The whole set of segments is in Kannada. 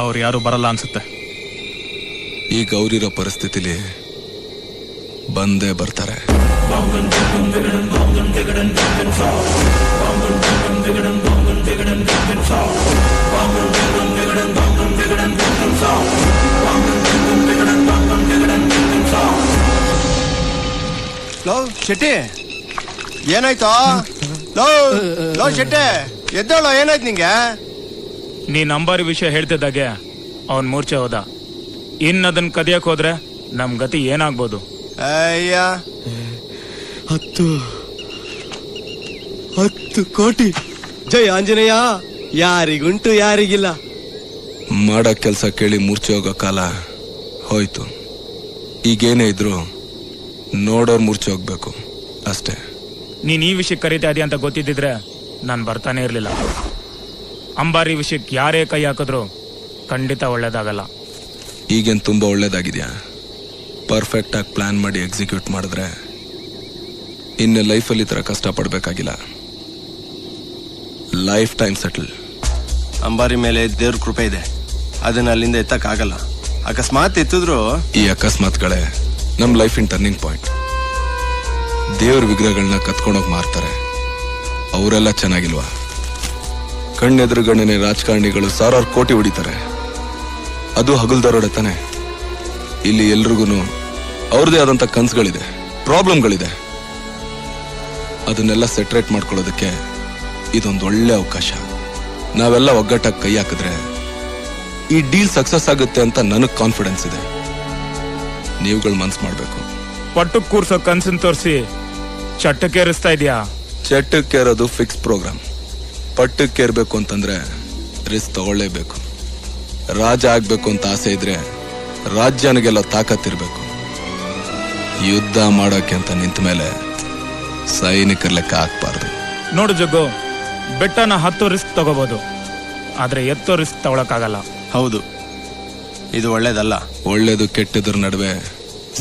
ಅವ್ರು ಯಾರು ಬರಲ್ಲ ಅನ್ಸುತ್ತೆ. ಈ ಗೌರಿರೋ ಪರಿಸ್ಥಿತಿಲಿ ಬಂದೇ ಬರ್ತಾರೆ. ಶೆಟ್ಟಿ ಏನಾಯ್ತು? ಲೋ ಶೆಟ್ಟಿ ಎದ್ದೇಳೋ, ಏನಾಯ್ತು ನಿಂಗೆ? ನೀನ್ ಅಂಬಾರಿ ವಿಷಯ ಹೇಳ್ತಿದ್ದಾಗೆ ಅವನ್ ಮೂರ್ಛೆ ಹೋದ. ಅದನ್ನ ಕದಿಯಕ್ ಹೋದ್ರೆ ನಮ್ ಗತಿ ಏನಾಗ್ಬೋದು? ಅಯ್ಯ 10 ಕೋಟಿ. ಜೈ ಆಂಜನೇಯ. ಯಾರಿಗುಂಟು ಯಾರಿಗಿಲ್ಲ. ಮಾಡೋ ಕೆಲಸ ಕೇಳಿ ಮೂರ್ಛೆ ಹೋಗೋ ಕಾಲ ಹೋಯ್ತು. ಈಗೇನೇ ಇದ್ರು ನೋಡೋರ್ ಮೂರ್ಛೆ ಹೋಗ್ಬೇಕು ಅಷ್ಟೇ. ನೀನ್ ಈ ವಿಷಯಕ್ಕೆ ಕರೀತಾ ಇದೀಯ ಅಂತ ಗೊತ್ತಿದ್ದಿದ್ರೆ ನಾನು ಬರ್ತಾನೆ ಇರ್ಲಿಲ್ಲ. ಅಂಬಾರಿ ವಿಷಯಕ್ಕೆ ಯಾರೇ ಕೈ ಹಾಕಿದ್ರು ಖಂಡಿತ ಒಳ್ಳೇದಾಗಲ್ಲ. ಈಗೇನು ತುಂಬಾ ಒಳ್ಳೇದಾಗಿದ್ಯಾ? ಪರ್ಫೆಕ್ಟ್ ಆಗಿ ಪ್ಲಾನ್ ಮಾಡಿ ಎಕ್ಸಿಕ್ಯೂಟ್ ಮಾಡಿದ್ರೆ ಇನ್ನು ಲೈಫಲ್ಲಿ ಈ ಥರ ಕಷ್ಟ ಪಡ್ಬೇಕಾಗಿಲ್ಲ. Life time settle. ಅಂಬಾರಿ ಮೇಲೆ ದೇವ್ರ ಕೃಪೆ ಇದೆ, ಅದನ್ನ ಅಲ್ಲಿಂದ ಎತ್ತಕ್ಕಾಗಲ್ಲ. ಅಕಸ್ಮಾತ್ ಎತ್ತಿದ್ರು ಈ ಅಕಸ್ಮಾತ್ಗಳೇ ನಮ್ ಲೈಫಿನ ಟರ್ನಿಂಗ್ ಪಾಯಿಂಟ್. ದೇವ್ರ ವಿಗ್ರಹಗಳನ್ನ ಕತ್ಕೊಂಡೋಗಿ ಮಾರ್ತಾರೆ, ಅವರೆಲ್ಲ ಚೆನ್ನಾಗಿಲ್ವಾ? ಕಣ್ಣೆದುರುಗಣ್ಣನೆ ರಾಜಕಾರಣಿಗಳು 1000 ಕೋಟಿ ಹೊಡಿತಾರೆ, ಅದು ಹಗಲ್ದಾರೋಡೆ ತಾನೆ. ಇಲ್ಲಿ ಎಲ್ರಿಗೂ ಅವ್ರದೇ ಆದಂತ ಕನ್ಸುಗಳಿದೆ, ಪ್ರಾಬ್ಲಮ್ಗಳಿದೆ. ಅದನ್ನೆಲ್ಲ ಸೆಟ್ರೇಟ್ ಮಾಡ್ಕೊಳ್ಳೋದಕ್ಕೆ ಇದೊಂದು ಒಳ್ಳೆ ಅವಕಾಶ. ನಾವೆಲ್ಲ ಒಗ್ಗಟ್ಟಾಗಿ ಕೈ ಹಾಕಿದ್ರೆ ಈ ಡೀಲ್ ಸಕ್ಸಸ್ ಆಗುತ್ತೆ ಅಂತ ನನಗ್ ಕಾನ್ಫಿಡೆನ್ಸ್ ಇದೆ. ನೀವುಗಳು ಮನ್ಸು ಮಾಡ್ಬೇಕು. ಪಟ್ಟು ಕೂರ್ಸೋ ಕನ್ಸನ್ ತೋರಿಸಿ ಚಟ್ಟಕ್ಕೇರಿಸ್ತಾ ಇದೆಯಾ? ಚಟ್ಟಕ್ಕೇರೋದು ಫಿಕ್ಸ್ ಪ್ರೋಗ್ರಾಮ್. ಪಟ್ಟಕ್ಕೇರ್ಬೇಕು ಅಂತಂದ್ರೆ ರಿಸ್ಕ್ ತಗೊಳ್ಳೇಬೇಕು. ರಾಜ ಆಗ್ಬೇಕು ಅಂತ ಆಸೆ ಇದ್ರೆ ರಾಜ್ಯನಿಗೆಲ್ಲ ತಾಕತ್ತಿರ್ಬೇಕು. ಯುದ್ಧ ಮಾಡೋಕೆ ಅಂತ ನಿಂತ ಮೇಲೆ ಸೈನಿಕರ ಲೆಕ್ಕ ಹಾಕ್ಬಾರ್ದು. ನೋಡು ಜಗ್ಗು, ಬೆಟ್ಟನ 10 ರಿಸ್ಕ್ ತಗೋಬಹುದು, ಆದ್ರೆ ಎತ್ತೋ ರಿಸ್ಕ್ ತಗೊಳಕ್ಕಾಗಲ್ಲ. ಹೌದು, ಇದು ಒಳ್ಳೇದಲ್ಲ. ಒಳ್ಳೇದು ಕೆಟ್ಟದ್ರ ನಡುವೆ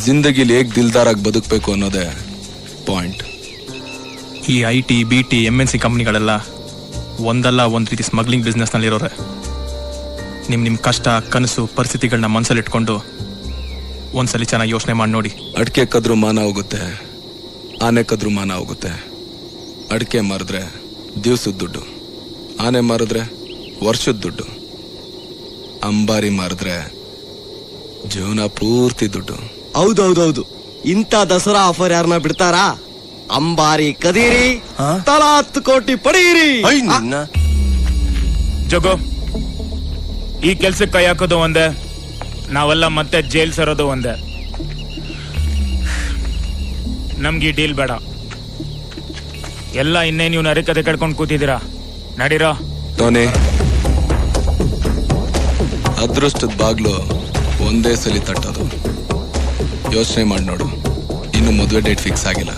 ಜಿಂದಗಿಲಿ ಹೇಗ್ ದಿಲ್ದಾರಾಗಿ ಬದುಕಬೇಕು ಅನ್ನೋದೇ ಪಾಯಿಂಟ್. ಈ IT, BT, MNC ಕಂಪ್ನಿಗಳೆಲ್ಲ ಒಂದಲ್ಲ ಒಂದ್ ರೀತಿ ಸ್ಮಗ್ಲಿಂಗ್ ಬಿಸ್ನೆಸ್ ನಲ್ಲಿರೋರೆ. ನಿಮ್ ಕಷ್ಟ, ಕನಸು, ಪರಿಸ್ಥಿತಿಗಳನ್ನ ಮನಸ್ಸಲ್ಲಿ ಇಟ್ಕೊಂಡು ಒಂದ್ಸಲಿ ಚೆನ್ನಾಗಿ ಯೋಚನೆ ಮಾಡಿ ನೋಡಿ. ಅಡಿಕೆ ಕದ್ರು ಮಾನ ಹೋಗುತ್ತೆ, ಆನೆ ಕದ್ರು ಮಾನ ಹೋಗುತ್ತೆ. ಅಡಿಕೆ ಮಾರಿದ್ರೆ ದಿವ್ಸದ ದುಡ್ಡು, ಆನೆ ಮಾರಿದ್ರೆ ವರ್ಷದ ದುಡ್ಡು, ಅಂಬಾರಿ ಮಾರಿದ್ರೆ ಜೀವನ ಪೂರ್ತಿ ದುಡ್ಡು. ಹೌದೌದೌದು. ಇಂಥ ದಸರಾ ಆಫರ್ ಯಾರನ್ನ ಬಿಡ್ತಾರಾ? ಅಂಬಾರಿ ಕದೀರಿ, ತಲಾ 10 ಕೋಟಿ ಪಡೀರಿ. ಜಗೋ, ಈ ಕೆಲ್ಸಕ್ಕೆ ಕೈ ಹಾಕೋದು ಒಂದೇ, ನಾವೆಲ್ಲ ಮತ್ತೆ ಜೈಲ್ ಸೇರೋದು ಒಂದೇ. ನಮ್ಗೆ ಈ ಡೀಲ್ ಬೇಡ. ಎಲ್ಲ ಇನ್ನೇ ನೀವು ನರಿಕತೆ ಕಡ್ಕೊಂಡು ಕೂತಿದ್ದೀರಾ, ನಡೀರೋ. ಟೋನಿ, ಅದೃಷ್ಟದ ಬಾಗ್ಲು ಒಂದೇ ಸಲಿ ತಟ್ಟೋದು. ಯೋಚನೆ ಮಾಡಿ ನೋಡು, ಇನ್ನು ಮದುವೆ ಡೇಟ್ ಫಿಕ್ಸ್ ಆಗಿಲ್ಲ.